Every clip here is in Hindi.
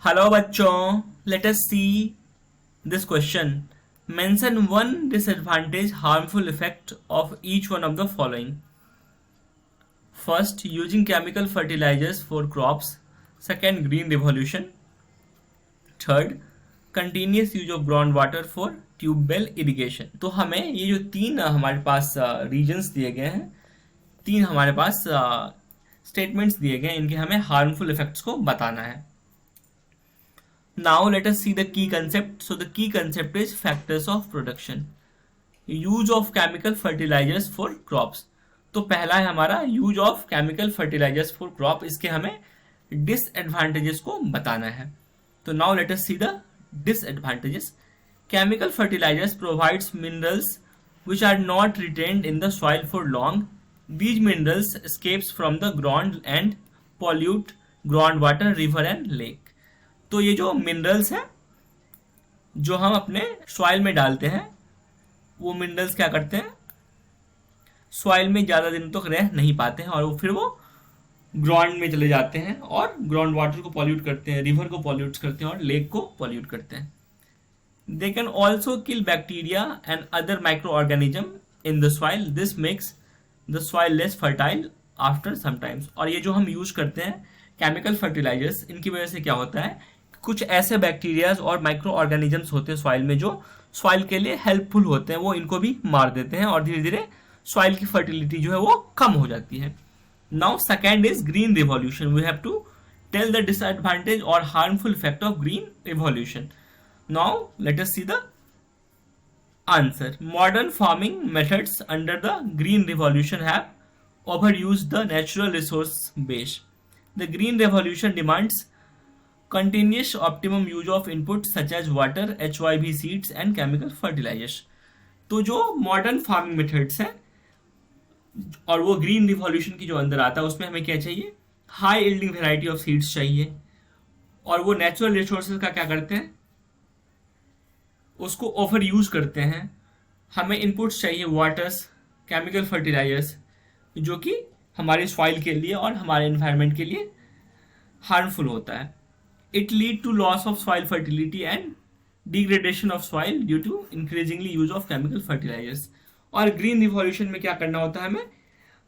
हेलो बच्चों, let us see this question. Mention one disadvantage harmful effect of each one of the following. First, using chemical fertilizers for crops. Second, green revolution. Third, continuous use of ground water for tubewell irrigation. तो हमें ये जो तीन हमारे पास रीजन्स दिए गए हैं, तीन हमारे पास स्टेटमेंट्स दिए गए हैं, इनके हमें हार्मफुल इफेक्ट्स को बताना है. Now let us see the key concept. So the key concept is factors of production. Use of chemical fertilizers for crops. तो पहला है हमारा use of chemical fertilizers for crop. इसके हमें डिसएडवांटेजेस को बताना है. तो now let us see the disadvantages. Chemical fertilizers provides minerals which are not retained in the soil for long. These minerals escapes from the ground and pollute groundwater, river and lake. तो ये जो मिनरल्स हैं जो हम अपने सॉइल में डालते हैं, वो मिनरल्स क्या करते हैं, सॉइल में ज़्यादा दिन तक रह नहीं पाते हैं और फिर वो ग्राउंड में चले जाते हैं और ग्राउंड वाटर को पॉल्यूट करते हैं, रिवर को पॉल्यूट करते हैं और लेक को पॉल्यूट करते हैं. They can also kill bacteria and other micro organism in the soil. This makes the soil less fertile after sometimes. और ये जो हम यूज करते हैं केमिकल फर्टिलाइजर्स, इनकी वजह से क्या होता है, कुछ ऐसे बैक्टीरियाज और माइक्रो ऑर्गेनिजम्स होते हैं सॉइल में जो सॉइल के लिए हेल्पफुल होते हैं, वो इनको भी मार देते हैं और धीरे धीरे सॉइल की फर्टिलिटी जो है वो कम हो जाती है. Now second is green revolution. We have to tell the disadvantage और harmful effect of green revolution. Now let us see the answer. Modern farming methods under the green revolution have overused the natural resource base. The green revolution demands continuous optimum use of inputs such as water, HYV seeds and chemical fertilizers. तो जो मॉडर्न फार्मिंग मेथड्स हैं और वो ग्रीन रिवॉल्यूशन की जो अंदर आता है, उसमें हमें क्या चाहिए, high yielding variety of seeds चाहिए. और वो नेचुरल रिसोर्सेज का क्या करते हैं, उसको ओवर यूज करते हैं. हमें इनपुट्स चाहिए वाटर्स, केमिकल फर्टिलाइजर्स, जो कि हमारे सॉइल के लिए और हमारे एनवायरनमेंट के लिए हार्मफुल होता है. It lead to loss of soil fertility and degradation of soil due to increasingly use of chemical fertilizers. और ग्रीन रिवॉल्यूशन में क्या करना होता है, हमें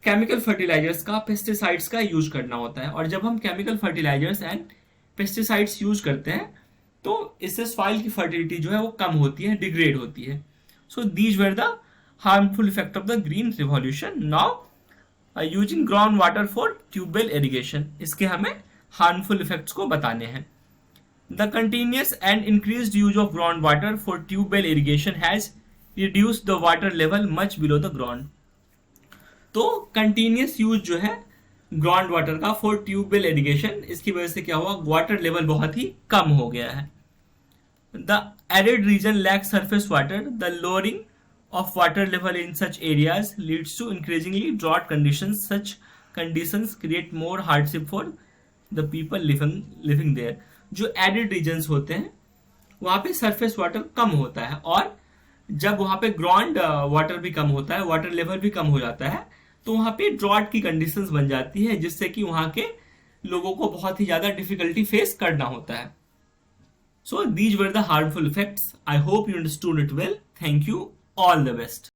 केमिकल फर्टिलाइजर्स का, पेस्टिसाइड्स का यूज करना होता है. और जब हम chemical fertilizers and pesticides use करते हैं तो इससे सॉइल की फर्टिलिटी जो है वो कम होती है, डिग्रेड होती है. So these were the harmful effect of the green revolution. Now using ground water for tubewell irrigation. इसके हमें हार्मफुल इफेक्ट्स को बताने हैं. The continuous and increased use of groundwater for tube-well irrigation has reduced the water level much below the ground. तो continuous use जो है ग्राउंड वाटर का फॉर ट्यूबवेल इरिगेशन, इसकी वजह से क्या हुआ, वाटर लेवल बहुत ही कम हो गया है. The arid region lacks surface water. The lowering of water level in such areas leads to increasingly drought conditions. Such conditions create more hardship for the people living there. जो एडिड रीजन्स होते हैं वहां पे सरफेस वाटर कम होता है, और जब वहां पे ग्राउंड वाटर भी कम होता है, वाटर लेवल भी कम हो जाता है, तो वहां पे ड्रॉट की कंडीशंस बन जाती है, जिससे कि वहां के लोगों को बहुत ही ज्यादा डिफिकल्टी फेस करना होता है. So these were the harmful effects. I hope you understood it well. Thank you. All the best.